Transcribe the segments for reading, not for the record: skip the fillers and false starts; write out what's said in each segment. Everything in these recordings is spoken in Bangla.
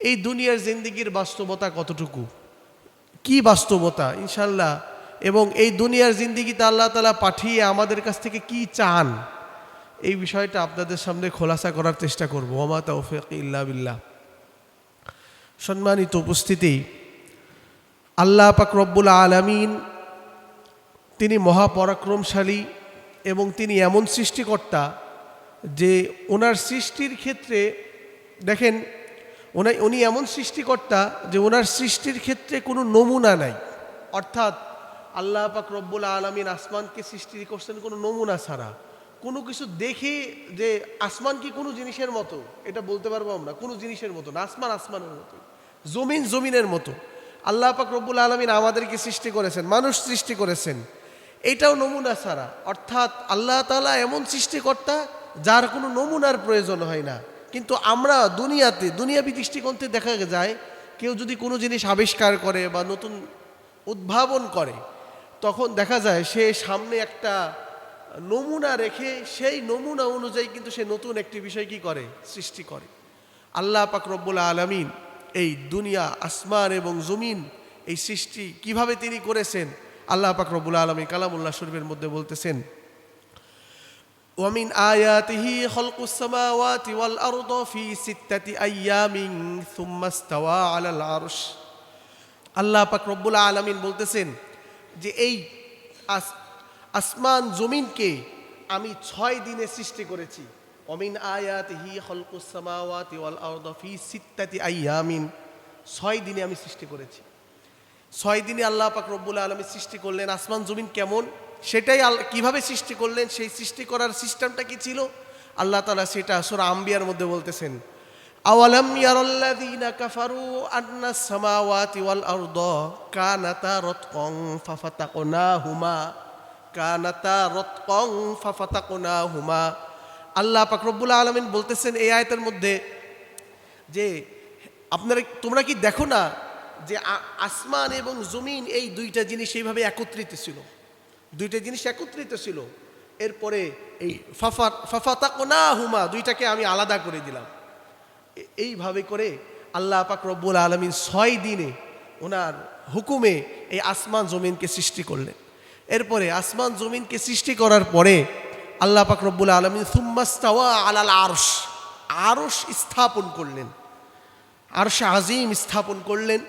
এই দুনিয়ার জিন্দিগির বাস্তবতা কতটুকু, কি বাস্তবতা ইনশাল্লাহ, এবং এই দুনিয়ার জিন্দিগিতে আল্লাহ তাআলা পাঠিয়ে আমাদের কাছ থেকে কি চান, এই বিষয়টা আপনাদের সামনে খোলাসা করার চেষ্টা করব। ওয়া মা তাওফীক ইল্লা বিল্লাহ। সম্মানিত উপস্থিতি, আল্লাহ পাক রব্বুল আলামিন তিনি মহাপরাক্রমশালী এবং তিনি এমন সৃষ্টিকর্তা যে ওনার সৃষ্টির ক্ষেত্রে দেখেন, উনি এমন সৃষ্টিকর্তা যে ওনার সৃষ্টির ক্ষেত্রে কোনো নমুনা নাই। অর্থাৎ আল্লাহ পাক রব্বুল আলামিন আসমানকে সৃষ্টি করছেন কোনো নমুনা ছাড়া। কোনো কিছু দেখে যে আসমান কি কোনো জিনিসের মতো এটা বলতে পারবো আমরা, কোনো জিনিসের মতো না। আসমান আসমানের মতো, জমিন জমিনের মতো। আল্লাহ পাক রব্বুল আলামিন আমাদেরকে সৃষ্টি করেছেন, মানুষ সৃষ্টি করেছেন, এটাও নমুনা ছাড়া। অর্থাৎ আল্লাহ তাআলা এমন সৃষ্টিকর্তা যার কোনো নমুনার প্রয়োজন হয় না। কিন্তু আমরা দুনিয়াবি দৃষ্টিকোণ থেকে দেখা যায়, কেউ যদি কোনো জিনিস আবিষ্কার করে বা নতুন উদ্ভাবন করে, তখন দেখা যায় সে সামনে একটা নমুনা রেখে সেই নমুনা অনুযায়ী কিন্তু সে নতুন একটি বিষয় কি করে, সৃষ্টি করে। আল্লাহ পাক রব্বুল আলামিন এই দুনিয়া, আসমান এবং জমিন, এই সৃষ্টি কিভাবে তিনি করেছেন, আল্লাহ পাক রব্বুল আলামিন কালামুল্লাহ শরীফের মধ্যে বলতেছেন, ومن آياته خلق السماوات والأرض في 6 أيام ثم استوى على العرش। আল্লাহ পাক রব্বুল আলামিন বলতেছেন যে এই আসমান জমিনকে আমি 6 দিনে সৃষ্টি করেছি। ومن آياته خلق السماوات والأرض في 6 أيام, 6 দিনে আমি সৃষ্টি করেছি। 6 দিনে আল্লাহ পাক রব্বুল আলামিন সৃষ্টি করলেন। আসমান জমিন কেমন, সেটাই কিভাবে সৃষ্টি করলেন, সেই সৃষ্টি করার সিস্টেমটা কি ছিল, আল্লাহ তাআলা সেটা সূরা আম্বিয়ার মধ্যে বলতেছেন, আওয়ালাম ইয়ারাল্লাযীনা কাফারু আন্নাস সামাওয়াতি ওয়াল আরদা কানাতা রাতকান ফাফাতাকনাহুমা। আল্লাহ পাক রব্বুল আলামিন বলতেছেন এই আয়াতের মধ্যে যে তোমরা কি দেখো না যে আসমান এবং জমিন এই দুইটা জিনিস এইভাবে একত্রিত ছিল, দুইটা জিনিস একত্রিত ছিল। এরপরে এই ফাফাতাকনাহুমা, দুইটাকে আমি আলাদা করে দিলাম। এইভাবে করে আল্লাহ পাক রব্বুল আলামিন 6 দিনে ওনার হুকুমে এই আসমান জমিনকে সৃষ্টি করলেন। এরপরে আসমান জমিনকে সৃষ্টি করার পরে আল্লাহ পাক রব্বুল আলামিন সুম্মাস্তাওয়া আলাল আরশ, আরশ স্থাপন করলেন, আরশে আজিম স্থাপন করলেন।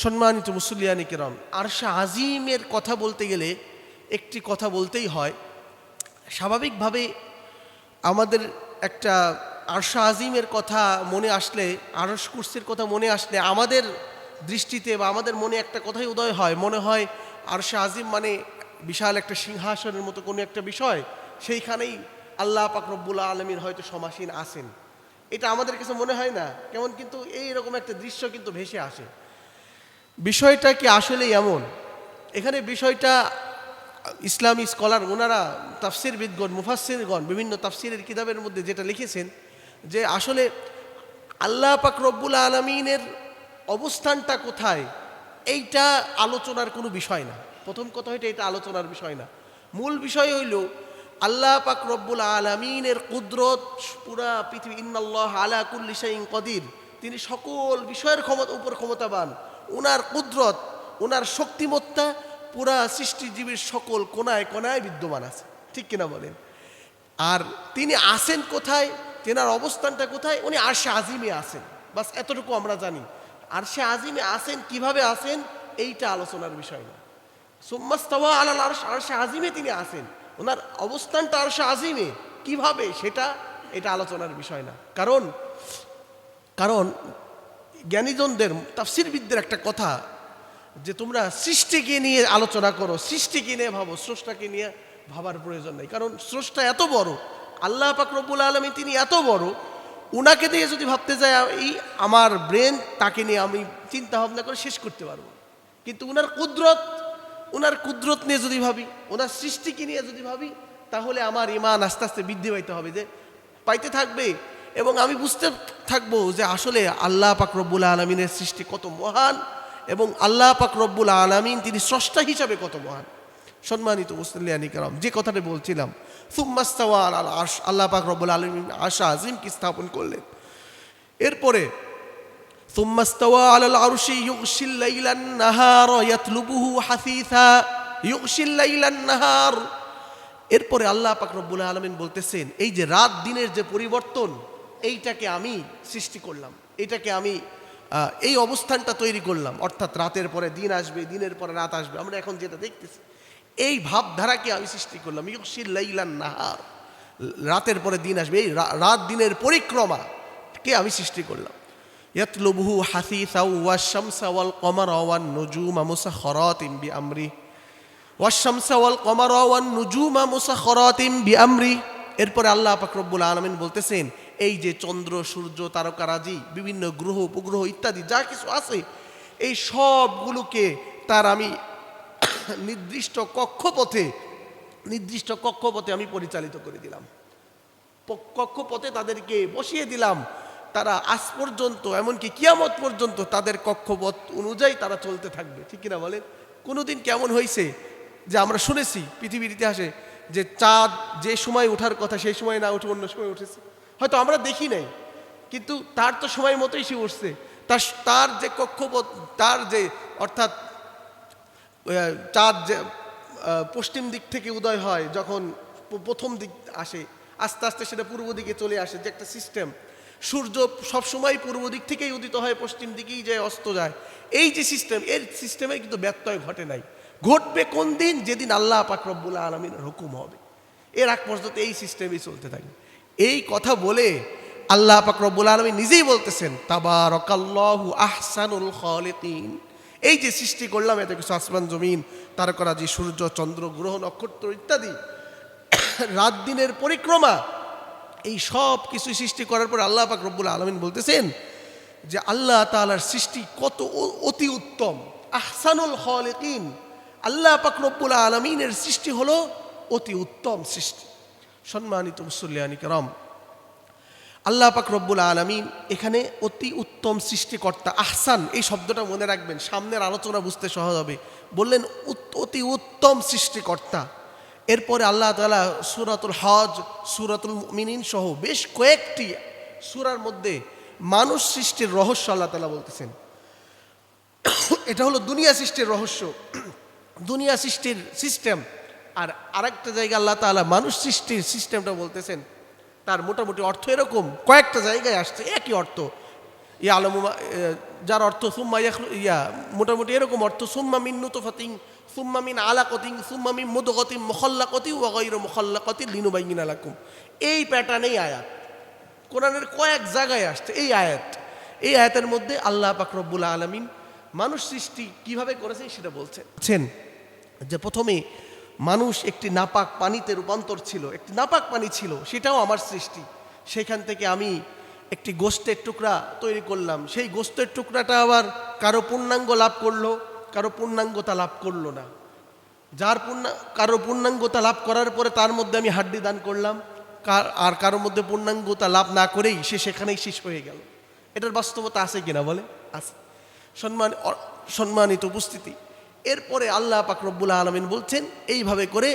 সম্মানিত মুসল্লিয়ানি কিরাম, আরশে আজিমের কথা বলতে গেলে একটি কথা বলতেই হয়। স্বাভাবিকভাবে আমাদের একটা আরশে আজিমের কথা মনে আসলে, আরশ কুরসির কথা মনে আসলে আমাদের দৃষ্টিতে বা আমাদের মনে একটা কথাই উদয় হয়, মনে হয় আরশে আজিম মানে বিশাল একটা সিংহাসনের মতো কোনো একটা বিষয়, সেইখানেই আল্লাহ পাক রব্বুল আলামিন হয়তো সমাসীন আছেন। এটা আমাদের কাছে মনে হয় না কেমন, কিন্তু এইরকম একটা দৃশ্য কিন্তু ভেসে আসে। বিষয়টা কি আসলে এমন? এখানে বিষয়টা ইসলামী স্কলার, ওনারা তাফসিরবিদগণ, মুফাসসিরগণ বিভিন্ন তাফসিরের কিতাবের মধ্যে যেটা লিখেছেন যে আসলে আল্লাহ পাক রব্বুল আলামিনের অবস্থানটা কোথায়, এইটা আলোচনার কোনো বিষয় না। প্রথম কথা হইটা এটা আলোচনার বিষয় না। মূল বিষয় হইল আল্লাহ পাক রব্বুল আলামিনের কুদরত, পুরা পৃথিবী, ইন্নাল্লাহ আলা কুল্লি শাইইন কদির, তিনি সকল বিষয়ের উপর ক্ষমতাবান। ওনার কুদরত, ওনার শক্তিমত্তা পুরা সৃষ্টিজীবীর সকল কোনায় কোনায় বিদ্যমান আছে, ঠিক কিনা বলেন? আর তিনি আসেন কোথায়, তেনার অবস্থানটা কোথায়? উনি আরশে আজিমে আসেন, বাস এতটুকু আমরা জানি। আরশে আজিমে আসেন, কিভাবে আসেন এইটা আলোচনার বিষয় না। সুম্মাস্তাওয়া আলাল আরশ, আরশে আজিমে তিনি আসেন, ওনার অবস্থানটা আরশে আজিমে, কিভাবে এটা আলোচনার বিষয় না। কারণ জ্ঞানীজনদের, তাফসিরবিদদের একটা কথা যে তোমরা সৃষ্টিকে নিয়ে আলোচনা করো, সৃষ্টিকে নিয়ে ভাবো, স্রষ্টাকে নিয়ে ভাবার প্রয়োজন নেই। কারণ স্রষ্টা এত বড়, আল্লাহ পাক রব্বুল আলামিন তিনি এত বড়, উনাকে নিয়ে যদি ভাবতে যাই এই আমার ব্রেন, তাকে নিয়ে আমি চিন্তা ভাবনা করে শেষ করতে পারবো। কিন্তু উনার কুদরত নিয়ে যদি ভাবি, ওনার সৃষ্টিকে নিয়ে যদি ভাবি, তাহলে আমার ঈমান আস্তে আস্তে বৃদ্ধি পাইতে থাকবে এবং আমি বুঝতে থাকবো যে আসলে আল্লাহ পাক রব্বুল আলামিনের সৃষ্টি কত মহান এবং আল্লাহ পাক রব্বুল আলামিন তিনি স্রষ্টা হিসাবে কত মহান। সম্মানিত মুসল্লিয়ানি কিরাম, যে কথাটা বলছিলাম, সুম্মাস্তাওয়া আলাল আরশ, আল্লাহ পাক রব্বুল আলামিন আরশে আজিমকে স্থাপন করলেন। এরপরে ثم استوى على العرش يغشي الليل النهار يطلبه حثيثا يغشي الليل النهار। এরপরে আল্লাহ পাক রব্বুল আলামিন বলতেছেন, এই যে রাত দিনের যে পরিবর্তন, এইটাকে আমি সৃষ্টি করলাম, এটাকে আমি এই অবস্থানটা তৈরি করলাম, অর্থাৎ রাতের পরে দিন আসবে, দিনের পরে রাত আসবে, আমরা এখন যেটা দেখতেছি এই ভাবধারাকে আমি সৃষ্টি করলাম। ইউগশিল লাইলান নাহার, রাতের পরে দিন আসবে, এই রাত দিনের পরিক্রমাকে আমি সৃষ্টি করলাম। ইয়াতলুবুহু হাসিসা ওয়াশ শামসা ওয়াল কমারা ওয়ান নুজুমা মুসাখখারাতিন বিআমরি ওয়াশ শামসা ওয়াল কমারা ওয়ান নুজুমা মুসাখখারাতিন বিআমরি। এরপরে আল্লাহ পাক রব্বুল আলামিন বলতেছেন, এই যে চন্দ্র, সূর্য, তারকারাজি, বিভিন্ন গ্রহ উপগ্রহ ইত্যাদি যা কিছু আছে, এই সবগুলোকে তার আমি নির্দিষ্ট কক্ষপথে আমি পরিচালিত করে দিলাম, কক্ষপথে তাদেরকে বসিয়ে দিলাম। তারা আজ পর্যন্ত, এমনকি কিয়ামত পর্যন্ত তাদের কক্ষপথ অনুযায়ী তারা চলতে থাকবে। ঠিক কিনা বলেন? কোনোদিন কেমন হয়েছে যে আমরা শুনেছি পৃথিবীর ইতিহাসে যে চাঁদ যে সময় ওঠার কথা সেই সময় না উঠে অন্য সময় উঠেছে? হয়তো আমরা দেখি নাই, কিন্তু তার তো সময় মতোই সে উঠছে। তার যে কক্ষপথ, তার যে অর্থাৎ চাঁদ যে পশ্চিম দিক থেকে উদয় হয়, যখন প্রথম দিক আসে, আস্তে আস্তে সেটা পূর্ব দিকে চলে আসে, যে একটা সিস্টেম। সূর্য সবসময় পূর্ব দিক থেকেই উদিত হয়, পশ্চিম দিকেই যায় অস্ত যায়। এই যে সিস্টেম, এর সিস্টেমে কিন্তু ব্যত্যয় ঘটে নাই। ঘটবে কোন দিন? যেদিন আল্লাহ পাক রব্বুল আলামিনের হুকুম হবে। এর আগ পর্যন্ত এই সিস্টেমই চলতে থাকে। এই কথা বলে আল্লাহ পাক রব্বুল আলামিন নিজেই বলতেছেন, তাবারাকাল্লাহু আহসানুল খালিকিন। এই যে সৃষ্টি করলাম এত কিছু, আসমান জমিন, তারকারাজি, সূর্য, চন্দ্র, গ্রহ, নক্ষত্র ইত্যাদি, রাত দিনের পরিক্রমা, এই সব কিছু সৃষ্টি করার পর আল্লাহ পাক রব্বুল আলামিন বলতেছেন যে আল্লাহ তাআলার সৃষ্টি কত অতি উত্তম। আহসানুল খালিকিন, আল্লাহ পাক রব্বুল আলামিনের সৃষ্টি হলো অতি উত্তম সৃষ্টি। সম্মানিত মুসল্লিয়ানি কেরাম, আল্লাহ পাক রব্বুল আলামিন এখানে অতি উত্তম সৃষ্টিকর্তা। আহসান এই শব্দটা মনে রাখবেন, সামনের আলোচনা বুঝতে সহজ হবে। বললেন অতি উত্তম সৃষ্টিকর্তা। এরপরে আল্লাহ তাআলা সূরাতুল হজ, সূরাতুল মুমিনিন সহ বেশ কয়েকটি সূরার মধ্যে মানুষ সৃষ্টির রহস্য আল্লাহ তাআলা বলতেছেন। এটা হলো দুনিয়া সৃষ্টির রহস্য, দুনিয়া সৃষ্টির সিস্টেম। আর আরেকটা জায়গায় আল্লাহ তাআলা মানুষ সৃষ্টির সিস্টেমটা বলতেছেন। তার মোটামুটি অর্থ এরকম, কয়েকটা জায়গায় আসছে একই অর্থ। যার অর্থ সুম্মা মোটামুটি এরকম অর্থ, সুম্মা মিন নুতফাতিন সুম্মা মিন আলাকাতিন সুম্মা মিন মুদগাতিন মুখাল্লাকাতিন ওয়া গায়রু মুখাল্লাকাতিন লিনুবাইয়িনা লাকুম। এই প্যাটার্নেই আয়াত কোরআনের কয়েক জায়গায় আসছে। এই আয়াতের মধ্যে আল্লাহ পাক রব্বুল আলামিন মানুষ সৃষ্টি কিভাবে করেছেন সেটা বলছেন। যে প্রথমে মানুষ একটি নাপাক পানিতে রূপান্তর ছিল, একটি নাপাক পানি ছিল, সেটাও আমার সৃষ্টি। সেখান থেকে আমি একটি গোশতের টুকরা তৈরি করলাম। সেই গোশতের টুকরাটা আবার কারো পূর্ণাঙ্গ লাভ করলো, কারো পূর্ণাঙ্গতা লাভ করলো না। কারো পূর্ণাঙ্গতা লাভ করার পরে তার মধ্যে আমি হাড্ডি দান করলাম, আর কারোর মধ্যে পূর্ণাঙ্গতা লাভ না করেই সে সেখানেই শেষ হয়ে গেল। এটার বাস্তবতা আছে কিনা বলে? আছে। সম্মানিত উপস্থিতি, এরপরে আল্লাহ পাক রব্বুল আলামিন বলছেন, এইভাবে করে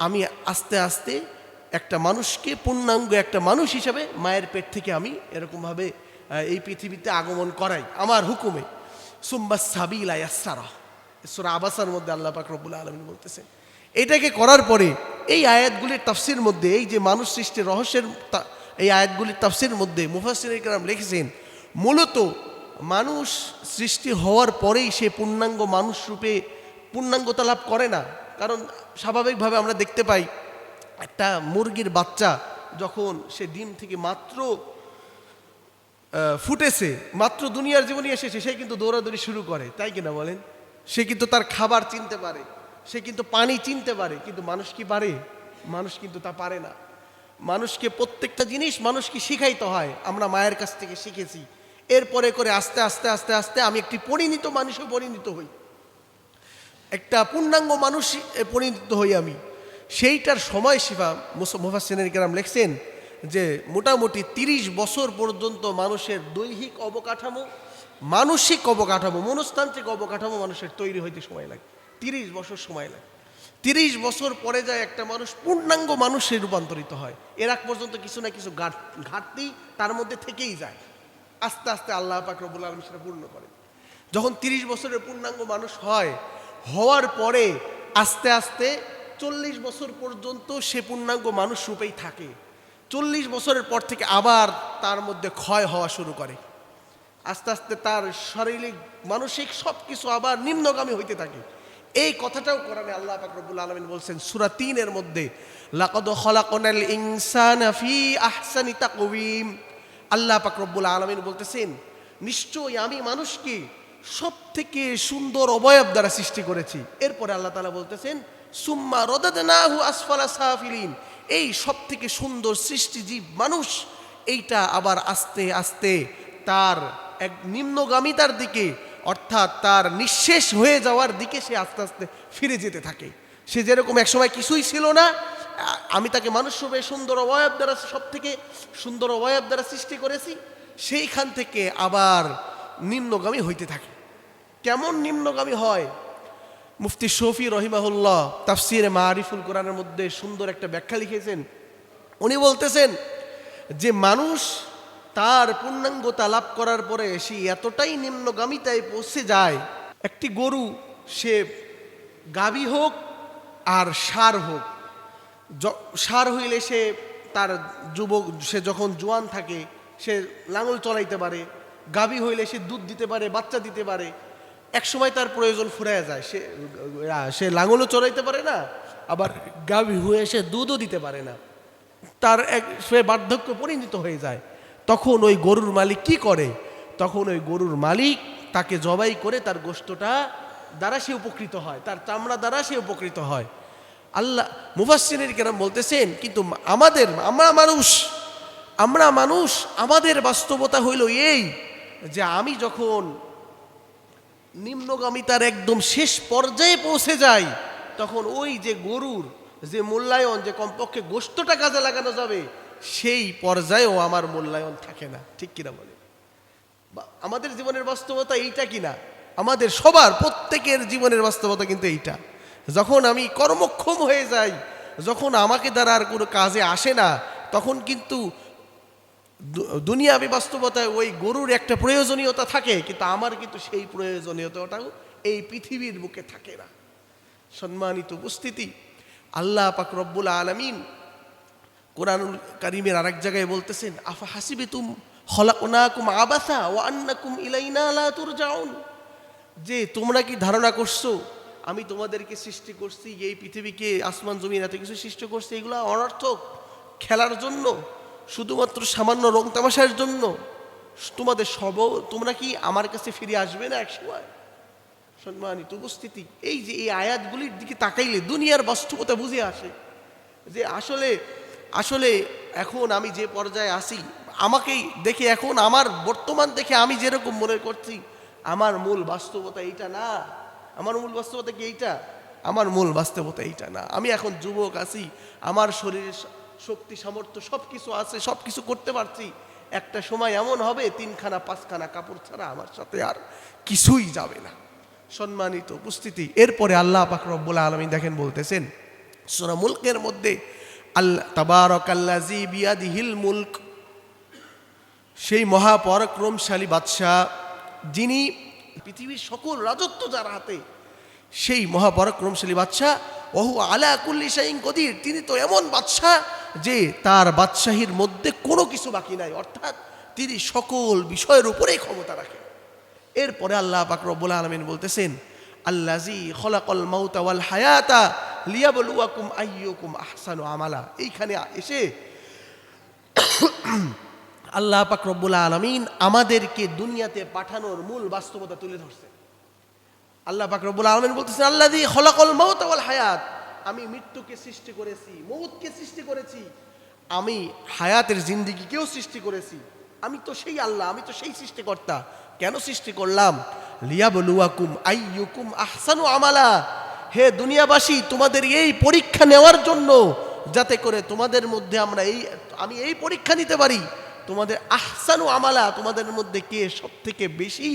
আমি আস্তে আস্তে একটা মানুষকে পূর্ণাঙ্গ একটা মানুষ হিসাবে মায়ের পেট থেকে আমি এরকমভাবে এই পৃথিবীতে আগমন করাই আমার হুকুমে। সুম্মাস সাবিলা ইয়াসসারা, সূরা আবাসার মধ্যে আল্লাহ পাক রব্বুল আলামিন বলতেছেন। এটাকে করার পরে এই আয়াতগুলির তাফসির মধ্যে, এই যে মানুষ সৃষ্টির রহস্যের এই আয়াতগুলির তাফসির মধ্যে মুফাসসিরিনে কেরাম লিখেছেন, মূলত মানুষ সৃষ্টি হওয়ার পরেই সে পূর্ণাঙ্গ মানুষ রূপে পূর্ণাঙ্গতা লাভ করে না। কারণ স্বাভাবিকভাবে আমরা দেখতে পাই একটা মুরগির বাচ্চা যখন সে ডিম থেকে মাত্র ফুটেছে, মাত্র দুনিয়ার জীবনে এসেছে, সে কিন্তু দৌড়াদৌড়ি শুরু করে, তাই কিনা বলেন? সে কিন্তু তার খাবার চিনতে পারে, সে কিন্তু পানি চিনতে পারে। কিন্তু মানুষ কি পারে? মানুষ কিন্তু তা পারে না। মানুষকে প্রত্যেকটা জিনিস মানুষকে শিখাইতে হয়। আমরা মায়ের কাছ থেকে শিখেছি, এরপরে করে আস্তে আস্তে আস্তে আস্তে আমি একটি পরিণত মানুষে পরিণত হই, একটা পূর্ণাঙ্গ মানুষ পরিণত হই আমি। সেইটার সময়সীমা মুফাসসিরিনে কেরাম লিখছেন যে মোটামুটি 30 বছর পর্যন্ত মানুষের দৈহিক অবকাঠামো, মানসিক অবকাঠামো, মনস্তান্ত্রিক অবকাঠামো মানুষের তৈরি হইতে সময় লাগে। 30 বছর সময় লাগে। 30 বছর পরে যায় একটা মানুষ পূর্ণাঙ্গ মানুষে রূপান্তরিত হয়। এর আগ পর্যন্ত কিছু না কিছু ঘাটতি তার মধ্যে থেকেই যায়। আস্তে আস্তে আল্লাহ পাক রব্বুল আলামিন সেটা পূর্ণ করে। যখন 30 বছরের পূর্ণাঙ্গ মানুষ হয়, হওয়ার পরে আস্তে আস্তে 40 বছর পর্যন্ত সে পূর্ণাঙ্গ মানুষ রূপেই থাকে। 40 বছরের পর থেকে আবার তার মধ্যে ক্ষয় হওয়া শুরু করে। আস্তে আস্তে তার শারীরিক মানসিক সব কিছু আবার নিম্নগামী হইতে থাকে। এই কথাটাও কোরআনে আল্লাহ পাক রব্বুল আলামিন বলছেন সূরা ৩ এর মধ্যে, লাকাদ খলাকনাল ইনসানা ফি আহসানি তাকওয়িম। আল্লাহ পাক রব্বুল আলামিন বলতেছেন, নিশ্চয়ই আমি মানুষকে সব থেকে সুন্দর অবয়ব দ্বারা সৃষ্টি করেছি। এরপরে আল্লাহ তাআলা বলতেছেন, সুম্মা রাদাদনাহু আসফালা সাফিলিন। এই সব থেকে সুন্দর সৃষ্টি জীব মানুষ, এইটা আবার আস্তে আস্তে তার এক নিম্নগামিতার দিকে, অর্থাৎ তার নিঃশেষ হয়ে যাওয়ার দিকে সে আস্তে আস্তে ফিরে যেতে থাকে। সে যেরকম একসময় কিছুই ছিল না, আমি তাকে মানুষ রূপে সুন্দর অবয়ব দ্বারা, সব থেকে সুন্দর অবয়ব দ্বারা সৃষ্টি করেছি, সেইখান থেকে আবার নিম্নগামী হইতে থাকে। কেমন নিম্নগামী হয়? মুফতি শফি রহিমাহুল্লাহ তাফসিরে মারিফুল কোরআনের মধ্যে সুন্দর একটা ব্যাখ্যা লিখেছেন। উনি বলতেছেন যে মানুষ তার পূর্ণাঙ্গতা লাভ করার পরে সে এতটাই নিম্নগামিতায় পৌঁছে যায়, একটি গরু সে গাভী হোক আর ষাঁড় হোক, ষাঁড় হইলে সে তার সে যখন জোয়ান থাকে সে লাঙল চলাইতে পারে, গাভী হইলে সে দুধ দিতে পারে, বাচ্চা দিতে পারে। এক সময় তার প্রয়োজন ফুরাইয়া যায়, সে লাঙলও চড়াইতে পারে না, আবার গাভী হয়ে সে দুধও দিতে পারে না, তার সে বার্ধক্য পরিণত হয়ে যায়। তখন ওই গরুর মালিক কি করে? তখন ওই গরুর মালিক তাকে জবাই করে তার গোশতটা দ্বারা সে উপকৃত হয়, তার চামড়া দ্বারা সে উপকৃত হয়। আল্লাহ মুফাসসিরিন কেরাম বলতেছেন, কিন্তু আমরা মানুষ আমাদের বাস্তবতা হইল এই যে আমি যখন নিম্নগামিতার একদম শেষ পর্যায়ে পৌঁছে যাই, তখন ওই যে গরুর যে মূল্যায়ন, যে কমপক্ষে গোশতটা কাজে লাগানো যাবে, সেই পর্যায়েও আমার মূল্যায়ন থাকে না। ঠিক কিনা বলে? আমাদের জীবনের বাস্তবতা এইটা কিনা? আমাদের সবার প্রত্যেকের জীবনের বাস্তবতা কিন্তু এইটা। যখন আমি কর্মক্ষম হয়ে যাই, যখন আমাকে দ্বারা আর কোনো কাজে আসে না, তখন কিন্তু দুনিয়াবি বাস্তবতায় ওই গরুর একটা প্রয়োজনীয়তা থাকে, কিন্তু আমার কিন্তু সেই প্রয়োজনীয়তাটাও এই পৃথিবীর বুকে থাকে না। সম্মানিত উপস্থিতি, আল্লাহ পাক রব্বুল আলামিন কোরআনুল কারীমের আরেক জায়গায় বলতেছেন, আফা হাসিবিতুম খলাকনাকুম আবাসা ওয়া আন্নাকুম ইলাইনা লা তুরজাউন। যে তোমরা কি ধারণা করছো আমি তোমাদেরকে সৃষ্টি করছি, এই পৃথিবীকে, আসমান জমিন এত কিছু সৃষ্টি করছি, এগুলো অনর্থক, খেলার জন্য, শুধুমাত্র সামান্য রং তামাশার জন্য? তোমরা কি আমার কাছে ফিরে আসবে না এক সময়? সম্মানিত উপস্থিতি, এই যে এই আয়াতগুলির দিকে তাকাইলে দুনিয়ার বাস্তবতা বুঝে আসে যে আসলে এখন আমি যে পর্যায়ে আসি, আমাকেই দেখে, এখন আমার বর্তমান দেখে আমি যেরকম মনে করছি, আমার মূল বাস্তবতা এইটা না। আমার মূল বাস্তবতা কি এইটা? আমার মূল বাস্তবতা এইটা না। আমি এখন যুবক আছি, আমার শরীরে শক্তি সামর্থ্য সব কিছু আছে, সব কিছু করতে পারছি। একটা সময় এমন হবে 3খানা 5খানা কাপড় ছাড়া আমার সাথে আর কিছুই যাবে না। সম্মানিত উপস্থিতি, এরপরে আল্লাহ পাক রব্বুল আলামিন দেখেন বলতেছেন সূরা মুলকের মধ্যে, আল্লাহ তাবারাকাল্লাযী বিয়াদিহিল মুলক, সেই মহাপরাক্রমশালী বাদশাহ যিনি পৃথিবীর সকল রাজত্ব যার হাতে, সেই মহাপরাক্রমশালী বাদশাহ, ওহু আলা কুল্লি শাইইন কদির, তিনি তো এমন বাদশাহ যে তার বাদশাহীর মধ্যে কোনো কিছু বাকি নাই, অর্থাৎ তিনি সকল বিষয়ের উপরেই ক্ষমতা রাখেন। এরপরে আল্লাহ পাক রব্বুল আলামিন বলতেছেন, আল্লাযী খলাকাল মাউতা ওয়াল হায়াতা লিয়াবলুয়াকুম আইয়ুকুম আহসানু আমালা। এইখানে এসে আল্লাহ পাক রব্বুল আলামিন আমাদেরকে দুনিয়াতে পাঠানোর মূল বাস্তবতা তুলে ধরছে। আল্লাহ পাক রব্বুল আলামিন বলতেছেন, আল্লাযী খলাকাল মাউতা ওয়াল হায়াত, আমি মৃত্যুকে সৃষ্টি করেছি, মউতকে সৃষ্টি করেছি, আমি হায়াতের জিন্দেগিকেও সৃষ্টি করেছি। আমি তো সেই আল্লাহ, আমি তো সেই সৃষ্টিকর্তা। কেন সৃষ্টি করলাম? লিয়াবলুয়াকুম আইয়ুকুম আহসানু আমালা, হে দুনিয়াবাসী, তোমাদের এই পরীক্ষা নেওয়ার জন্য, যাতে করে তোমাদের মধ্যে আমি এই পরীক্ষা নিতে পারি, তোমাদের আহসানু আমালা, তোমাদের মধ্যে কে সব থেকে বেশি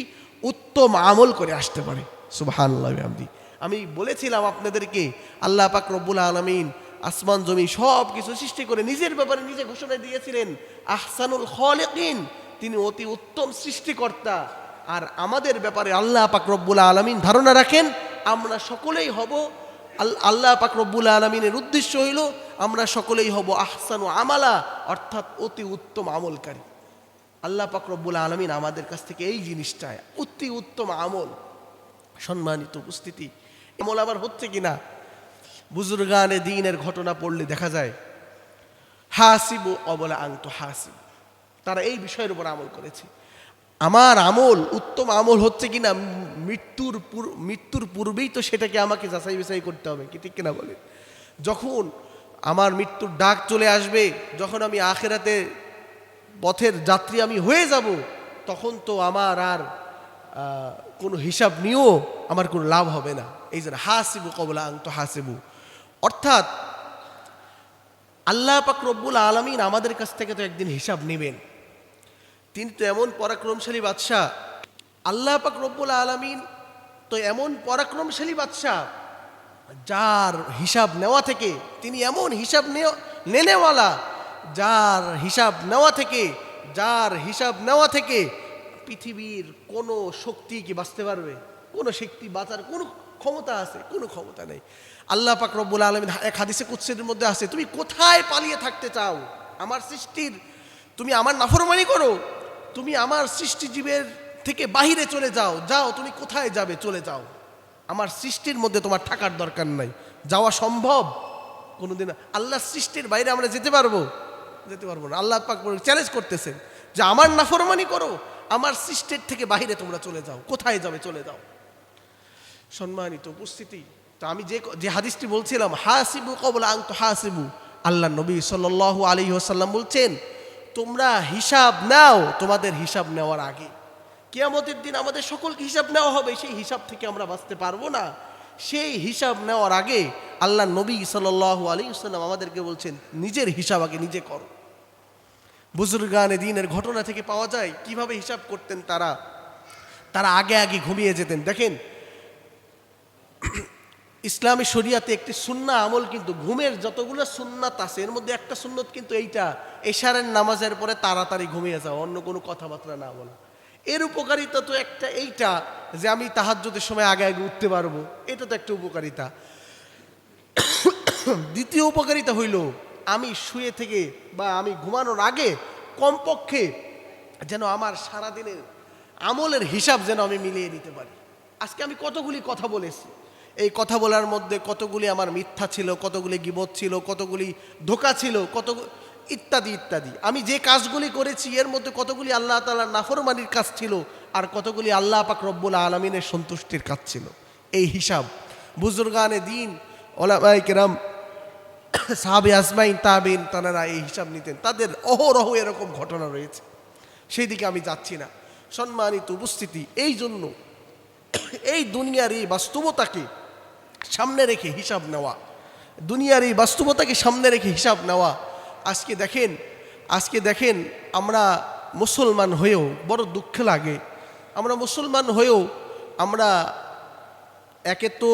উত্তম আমল করে আসতে পারে। সুবহানাল্লাহ বিহামদি। আমি বলেছিলাম আপনাদেরকে, আল্লাহ পাক রব্বুল আলামিন আসমান জমি সব কিছু সৃষ্টি করে নিজের ব্যাপারে নিজে ঘোষণা দিয়েছিলেন, আহসানুল খালিকিন, তিনি অতি উত্তম সৃষ্টিকর্তা। আর আমাদের ব্যাপারে আল্লাহ পাক রব্বুল আলামিন ধারণা রাখেন আমরা সকলেই হব, আল্লাহ পাক রব্বুল আলামিনের উদ্দেশ্য হইল আমরা সকলেই হব আহসানু আমালা, অর্থাৎ অতি উত্তম আমলকারী। আল্লাহ পাক রব্বুল আলামিন আমাদের কাছ থেকে এই জিনিসটা, অতি উত্তম আমল। সম্মানিত উপস্থিতি, আমল আবার হচ্ছে কিনা, বুজুর্গানে দ্বীনের ঘটনা পড়লে দেখা যায় হাসিবু অবলা আন্ত হাসিব, তারা এই বিষয়ের উপর আমল করেছে। আমার আমল উত্তম আমল হচ্ছে কিনা, মৃত্যুর পূর্বেই তো সেটাকে আমাকে যাচাই বাছাই করতে হবে, কি ঠিক কিনা বলে। যখন আমার মৃত্যুর ডাক চলে আসবে, যখন আমি আখিরাতে পথের যাত্রী আমি হয়ে যাব, তখন তো আমার আর কোনো হিসাব নিয়েও আমার কোনো লাভ হবে না। এই জন্য হাসিবু কবলা আন্ত হাসিবু, অর্থাৎ আল্লাহ পাক রব্বুল আলামিন আমাদের কাছ থেকে তো একদিন হিসাব নেবেন। তিনি তো এমন পরাক্রমশালী বাদশাহ, আল্লাহ পাক রব্বুল আলামিন তো এমন পরাক্রমশালী বাদশাহ, যার হিসাব নেওয়া থেকে, তিনি এমন হিসাব নেওয়ালা, যার হিসাব নেওয়া থেকে পৃথিবীর কোনো শক্তি কি বাঁচতে পারবে? কোনো শক্তি বাঁচার কোনো ক্ষমতা আছে? কোনো ক্ষমতা নেই। আল্লাহ পাক রব্বুল আলামিন এক হাদিসে কুদসির মধ্যে আছে, তুমি কোথায় পালিয়ে থাকতে চাও আমার সৃষ্টির? তুমি আমার নাফরমানি করো, তুমি আমার সৃষ্টিজীবের থেকে বাহিরে চলে যাও, তুমি কোথায় যাবে? চলে যাও, আমার সৃষ্টির মধ্যে তোমার থাকার দরকার নাই। যাওয়া সম্ভব কোনোদিন? আল্লাহর সৃষ্টির বাইরে আমরা যেতে পারবো না। আল্লাহ পাক চ্যালেঞ্জ করতেছেন যে আমার নাফরমানি করো, আমার সৃষ্টির থেকে বাহিরে তোমরা চলে যাও, কোথায় যাবে? চলে যাও। সম্মানিত উপস্থিতি, তো আমি যে হাদিসটি বলছিলাম, হাসিবু কবলা আন তুহাসিবু, আল্লাহ নবী সাল্লাল্লাহু আলাইহি ওয়াসাল্লাম বলছেন তোমরা হিসাব নাও তোমাদের হিসাব নেওয়ার আগে। কিয়ামতের দিন আমাদের সকলকে হিসাব নেওয়া হবে, সেই হিসাব থেকে আমরা বাঁচতে পারবো না। সেই হিসাব নেওয়ার আগে আল্লাহ নবী সাল্লাল্লাহু আলাইহি ওয়াসাল্লাম আমাদেরকে বলছেন নিজের হিসাব আগে নিজে করো। বুজুর্গানে দ্বীনের ঘটনা থেকে পাওয়া যায় কিভাবে হিসাব করতেন তারা আগে ঘুমিয়ে যেতেন। দেখেন, ইসলামী শরিয়াতে একটি সুন্নাহ আমল, কিন্তু ঘুমের যতগুলো সুন্নাত আছে এর মধ্যে একটা সুন্নত কিন্তু এইটা, এশারের নামাজের পরে তাড়াতাড়ি ঘুমিয়ে যাও, অন্য কোনো কথাবার্তা না বলা। এর উপকারিতা তো একটা এইটা যে আমি তাহাজ্জুদের সময় আগে উঠতে পারবো, এটা তো একটা উপকারিতা। দ্বিতীয় উপকারিতা হইল আমি শুয়ে থেকে বা আমি ঘুমানোর আগে কমপক্ষে যেন আমার সারাদিনের আমলের হিসাব যেন আমি মিলিয়ে নিতে পারি। আজকে আমি কতগুলি কথা বলেছি, এই কথা বলার মধ্যে কতগুলি আমার মিথ্যা ছিল, কতগুলি গীবত ছিল, কতগুলি ধোঁকা ছিল, ইত্যাদি ইত্যাদি। আমি যে কাজগুলি করেছি এর মধ্যে কতগুলি আল্লাহ তাআলার নাফরমানির কাজ ছিল, আর কতগুলি আল্লাহ পাক রব্বুল আলামিনের সন্তুষ্টির কাজ ছিল। এই হিসাব বুজুর্গানে দ্বীন, উলামায়ে কেরাম, সাহাবে আজমাইন, তাবেঈন, তারা এই হিসাব নিতেন। তাদের অহরহ এরকম ঘটনা রয়েছে, সেই দিকে আমি যাচ্ছি না। সম্মানিত উপস্থিতি, এই জন্য এই দুনিয়ার এই বাস্তবতাকে সামনে রেখে হিসাব নেওয়া, আজকে দেখেন আমরা মুসলমান হয়েও বড় দুঃখ লাগে। আমরা মুসলমান হয়েও আমরা একে তো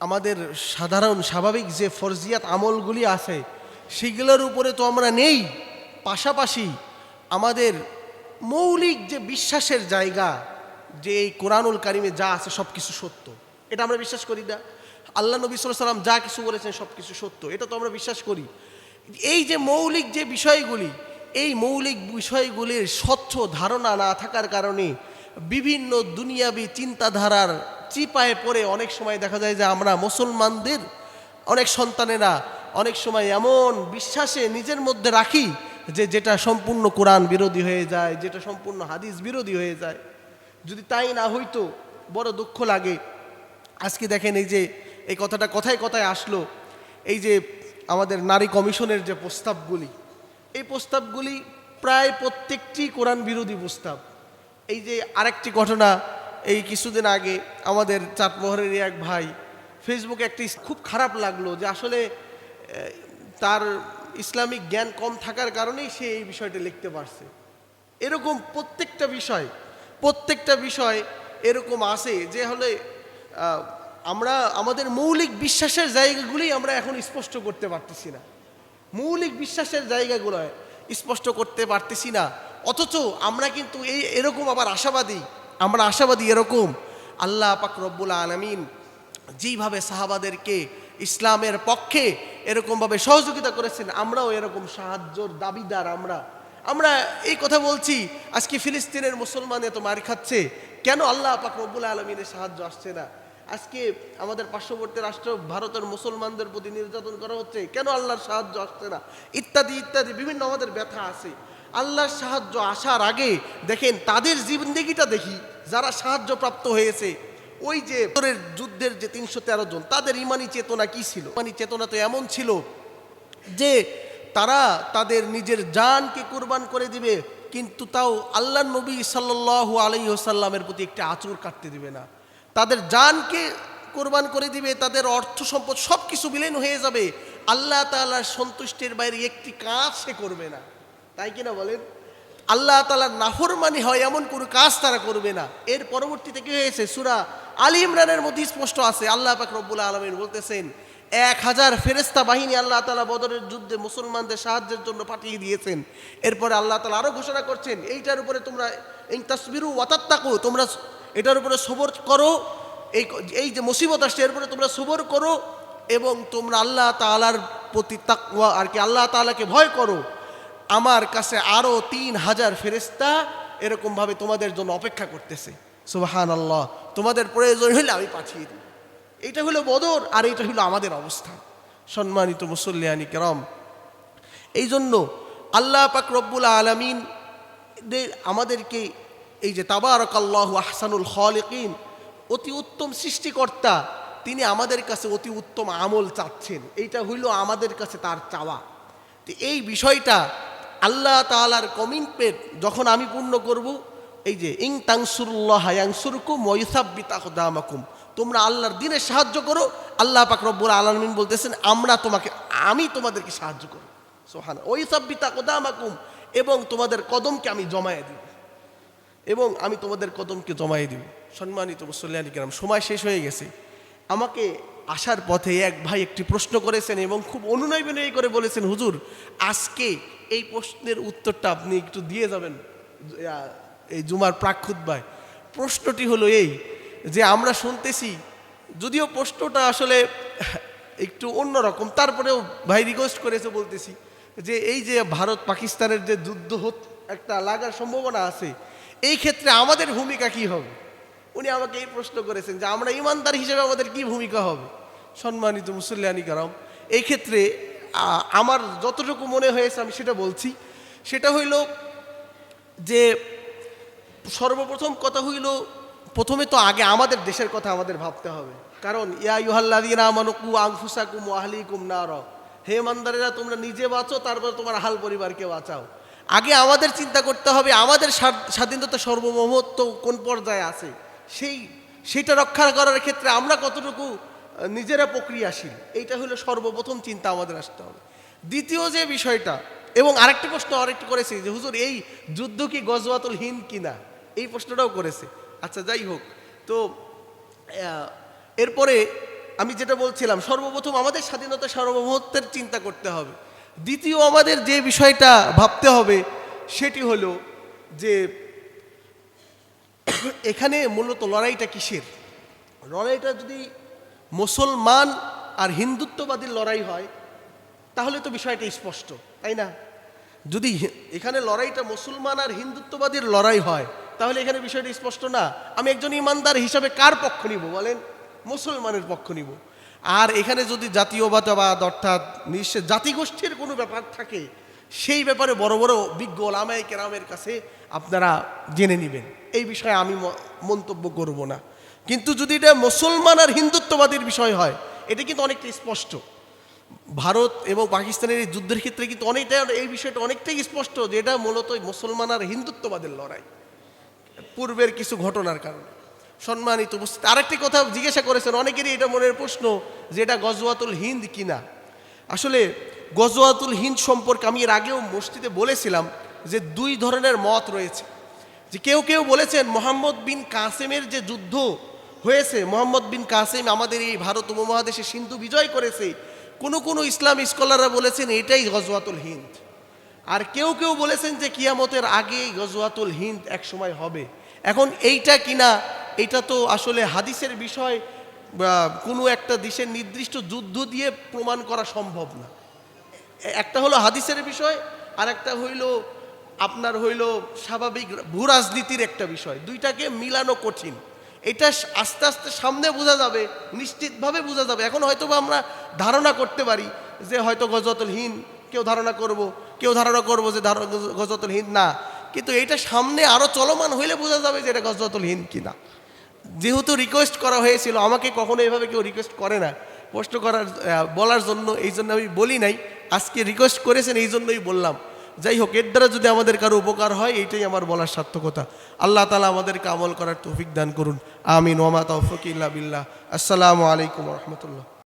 আমাদের সাধারণ স্বাভাবিক যে ফরজিয়াত আমলগুলি আছে সেগুলোর উপরে তো আমরা নেই, পাশাপাশি আমাদের মৌলিক যে বিশ্বাসের জায়গা, যে এই কোরআনুল কারিমে যা আছে সব কিছু সত্য, এটা আমরা বিশ্বাস করি না। আল্লাহ নবী সাল্লাল্লাহু আলাইহি ওয়াসাল্লাম যা কিছু বলেছেন সব কিছু সত্য, এটা তো আমরা বিশ্বাস করি। এই যে মৌলিক যে বিষয়গুলি, এই মৌলিক বিষয়গুলির স্বচ্ছ ধারণা না থাকার কারণে বিভিন্ন দুনিয়াবি চিন্তাধারার চিপায় পড়ে অনেক সময় দেখা যায় যে আমরা মুসলমানদের অনেক সন্তানেরা অনেক সময় এমন বিশ্বাসে নিজের মধ্যে রাখি যেটা সম্পূর্ণ কোরআন বিরোধী হয়ে যায়, যেটা সম্পূর্ণ হাদিস বিরোধী হয়ে যায়। যদি তাই না হইতো বড় দুঃখ লাগে। আজকে দেখেন এই কথাটা কথায় আসলো, এই যে আমাদের নারী কমিশনের যে প্রস্তাবগুলি, এই প্রস্তাবগুলি প্রায় প্রত্যেকটি কোরআন বিরোধী প্রস্তাব। এই যে আরেকটি ঘটনা, এই কিছুদিন আগে আমাদের চাটমোহরেরই এক ভাই ফেসবুকে একটি খুব খারাপ লাগলো যে আসলে তার ইসলামিক জ্ঞান কম থাকার কারণেই সে এই বিষয়টা লিখতে পারছে। এরকম প্রত্যেকটা বিষয় এরকম আছে যে হলে আমরা আমাদের মৌলিক বিশ্বাসের জায়গাগুলি আমরা এখন স্পষ্ট করতে পারতেছি না, অথচ আমরা কিন্তু এরকম আবার আশাবাদী, আমরা আশাবাদী এরকম আল্লাহ পাক রব্বুল আলামিন যেইভাবে সাহাবাদেরকে ইসলামের পক্ষে এরকমভাবে সহযোগিতা করেছেন, আমরাও এরকম সাহায্যর দাবিদার। আমরা এই কথা বলছি, আজকে ফিলিস্তিনের মুসলমান এত মার খাচ্ছে, কেন আল্লাহ পাক রব্বুল আলামিনের সাহায্য আসছে না? আজকে আমাদের পার্শ্ববর্তী রাষ্ট্র ভারতের মুসলমানদের প্রতি নির্যাতন করা হচ্ছে, কেন আল্লাহর সাহায্য আসছে না? ইত্যাদি ইত্যাদি বিভিন্ন আমাদের ব্যথা আছে। আল্লাহর সাহায্য আসার আগে দেখেন তাদের জীবনদেগিটা দেখি, যারা সাহায্যপ্রাপ্ত হয়েছে। ওই যে যুদ্ধের যে ৩১৩ জন, তাদের ইমানি চেতনা কি ছিল? ইমানি চেতনা তো এমন ছিল যে তারা তাদের নিজের জানকে কুরবান করে দিবে, কিন্তু তাও আল্লাহর নবী সাল্লাল্লাহু আলাইহি ওয়াসাল্লামের প্রতি একটা আঁচড় কাটতে দিবে না। তাদের জানকে কোরবান করে দিবে, তাদের অর্থ সম্পদ সব কিছু বিলীন হয়ে যাবে, আল্লাহ তাআলার সন্তুষ্টির বাইরে একটি কাজ সে করবে না। তাই কিনা বলেন? আল্লাহ তাআলার নাফরমানি হয় এমন কোনো কাজ তারা করবে না। এর পরবর্তীতে কি হয়েছে? সূরা আলী ইমরানের মধ্যে স্পষ্ট আছে, আল্লাহ পাক রব্বুল আলামিন বলতেছেন ১,০০০ ফেরেশতা বাহিনী আল্লাহ তাআলা বদরের যুদ্ধে মুসলমানদের সাহায্যের জন্য পাঠিয়ে দিয়েছেন। এরপরে আল্লাহ তাআলা আরও ঘোষণা করছেন, এইটার উপরে তোমরা ইন তাসবিরু ওয়া তাত্তাকু, তোমরা এটার উপরে সবর করো, এই যে মুসিবত আসছে এর উপরে তোমরা সবর করো এবং তোমরা আল্লাহ তাআলার প্রতি তাকওয়া আর কি আল্লাহ তাআলাকে ভয় করো, আমার কাছে আরও ৩,০০০ ফেরেশতা এরকমভাবে তোমাদের জন্য অপেক্ষা করতেছে। সুবহানাল্লাহ, তোমাদের প্রয়োজন হলে আমি পাঠিয়ে দিই। এইটা হলো বদর, আর এইটা হলো আমাদের অবস্থা। সম্মানিত মুসল্লিয়ানি কেরাম, এই জন্য আল্লাহ পাক রব্বুল আলামিন আমাদেরকে এই যে তাবারাকাল্লাহু আহসানুল খালিকিন, অতি উত্তম সৃষ্টিকর্তা, তিনি আমাদের কাছে অতি উত্তম আমল চাচ্ছেন। এইটা হইল আমাদের কাছে তার চাওয়া। তো এই বিষয়টা আল্লাহ তাআলার কমিটমেন্ট যখন আমি পূর্ণ করব, এই যে ইন তানসুরুল্লাহ ইয়ানসুরকুম ওয়া ইউসাব্বিত আকদামাকুম, তোমরা আল্লাহর দ্বীনে সাহায্য করো, আল্লাহ পাক রব্বুল আলামিন বলতেছেন আমি তোমাদেরকে সাহায্য করব। সুবহানাল্লাহ, ওয়া ইউসাব্বিত আকদামাকুম, এবং তোমাদের কদমকে আমি জমায়ে দিব, সম্মানিত মুসল্লিয়ানি কেরাম, সময় শেষ হয়ে গেছে। আমাকে আসার পথে এক ভাই একটি প্রশ্ন করেছেন এবং খুব অনুনয় বিনয় করে বলেছেন, হুজুর আজকে এই প্রশ্নের উত্তরটা আপনি একটু দিয়ে যাবেন এই জুমার প্রাক-খুতবায়। প্রশ্নটি হলো এই যে, আমরা শুনতেছি, যদিও প্রশ্নটা আসলে একটু অন্যরকম, তারপরেও ভাই রিকোয়েস্ট করেছে, বলতেছি যে এই যে ভারত পাকিস্তানের যে যুদ্ধ একটা লাগার সম্ভাবনা আছে, এই ক্ষেত্রে আমাদের ভূমিকা কি হবে? উনি আমাকে এই প্রশ্ন করেছেন যে আমরা ইমানদার হিসেবে আমাদের কি ভূমিকা হবে? সম্মানিত মুসল্লিয়ানি কেরাম, এই ক্ষেত্রে আমার যতটুকু মনে হয়েছে আমি সেটা বলছি। সেটা হইল যে সর্বপ্রথম কথা হইল, প্রথমে তো আগে আমাদের দেশের কথা আমাদের ভাবতে হবে। কারণ ইয়া আইয়ুহাল্লাযীনা আমানু কু আনফুসাকুম ওয়া আহলিকুম নারা, হে ইমানদারেরা তোমরা নিজে বাঁচো, তারপর তোমার আহাল পরিবারকে বাঁচাও। আগে আমাদের চিন্তা করতে হবে আমাদের স্বাধীনতা সার্বভৌমত্ব কোন পর্যায়ে আছে, সেইটা রক্ষা করার ক্ষেত্রে আমরা কতটুকু নিজেরা প্রক্রিয়াশীল, এইটা হলো সর্বপ্রথম চিন্তা আমাদের আসতে হবে। দ্বিতীয় যে বিষয়টা, এবং আরেকটা প্রশ্ন করেছে যে হুজুর এই যুদ্ধ কি গজওয়াতুল হিন্দ কিনা, এই প্রশ্নটাও করেছে। আচ্ছা যাই হোক, তো এরপরে আমি যেটা বলছিলাম, সর্বপ্রথম আমাদের স্বাধীনতা সার্বভৌমত্বের চিন্তা করতে হবে। দ্বিতীয় আমাদের যে বিষয়টা ভাবতে হবে সেটি হলো যে এখানে মূলত লড়াইটা কিসের? লড়াইটা যদি মুসলমান আর হিন্দুত্ববাদীর লড়াই হয় তাহলে তো বিষয়টা স্পষ্ট, তাই না? যদি এখানে লড়াইটা মুসলমান আর হিন্দুত্ববাদীর লড়াই হয় তাহলে এখানে বিষয়টা স্পষ্ট না। আমি একজন ইমানদার হিসাবে কার পক্ষ নিব বলেন? মুসলমানের পক্ষ নিব। আর এখানে যদি জাতীয়তাবাদ অর্থাৎ নিশ্চয় জাতিগোষ্ঠীর কোনো ব্যাপার থাকে, সেই ব্যাপারে বড় বড় বিজ্ঞ ওলামায়ে কেরামের কাছে আপনারা জেনে নেবেন, এই বিষয়ে আমি মন্তব্য করব না। কিন্তু যদি এটা মুসলমান আর হিন্দুত্ববাদীর বিষয় হয়, এটা কিন্তু অনেকটা স্পষ্ট। ভারত এবং পাকিস্তানের এই যুদ্ধের ক্ষেত্রে কিন্তু অনেকটা এই বিষয়টা অনেকটাই স্পষ্ট যে এটা মূলত মুসলমান আর হিন্দুত্ববাদের লড়াই, পূর্বের কিছু ঘটনার কারণে। সম্মানিত উপস্থিতি, আরেকটি কথা জিজ্ঞাসা করেছেন অনেকেরই এটা মনের প্রশ্ন যে এটা গজওয়াতুল হিন্দ কিনা। আসলে গজওয়াতুল হিন্দ সম্পর্কে আমি এর আগেও মসজিদে বলেছিলাম যে দুই ধরনের মত রয়েছে। যে কেউ কেউ বলেছেন মোহাম্মদ বিন কাসেমের যে যুদ্ধ হয়েছে, মোহাম্মদ বিন কাসেম আমাদের এই ভারত উপমহাদেশে সিন্ধু বিজয় করেছে, কোনো ইসলামী স্কলাররা বলেছেন এটাই গজওয়াতুল হিন্দ। আর কেউ কেউ বলেছেন যে কিয়ামতের আগেই গজওয়াতুল হিন্দ এক সময় হবে। এখন এইটা কিনা, এটা তো আসলে হাদিসের বিষয়, বা কোনো একটা দেশের নির্দিষ্ট যুদ্ধ দিয়ে প্রমাণ করা সম্ভব না। একটা হলো হাদিসের বিষয়, আর একটা হইল আপনার হইল স্বাভাবিক ভূ রাজনীতির একটা বিষয়। দুইটাকে মিলানো কঠিন। এটা আস্তে আস্তে সামনে বোঝা যাবে, নিশ্চিতভাবে বোঝা যাবে। এখন হয়তো বা আমরা ধারণা করতে পারি যে হয়তো গজওয়াতুল হিন্দ, কেউ ধারণা করব যে গজওয়াতুল হিন্দ না, কিন্তু এটা সামনে আরো চলমান হইলে বোঝা যাবে যে এটা গজওয়াতুল হিন্দ কিনা। যেহেতু রিকোয়েস্ট করা হয়েছিল, আমাকে কখনো এভাবে কেউ রিকোয়েস্ট করে না প্রশ্ন করার বলার জন্য, এই জন্য আমি বলি নাই। আজকে রিকোয়েস্ট করেছেন এই জন্যই বললাম। যাই হোক, এর দ্বারা যদি আমাদের কারো উপকার হয়, এইটাই আমার বলার সার্থকতা। আল্লাহ তাআলা আমাদেরকে আমল করার তৌফিক দান করুন। আমিন। ওয়া মা তাওফিক ইল্লা বিল্লাহ। আসসালামু আলাইকুম ওয়া রাহমাতুল্লাহ।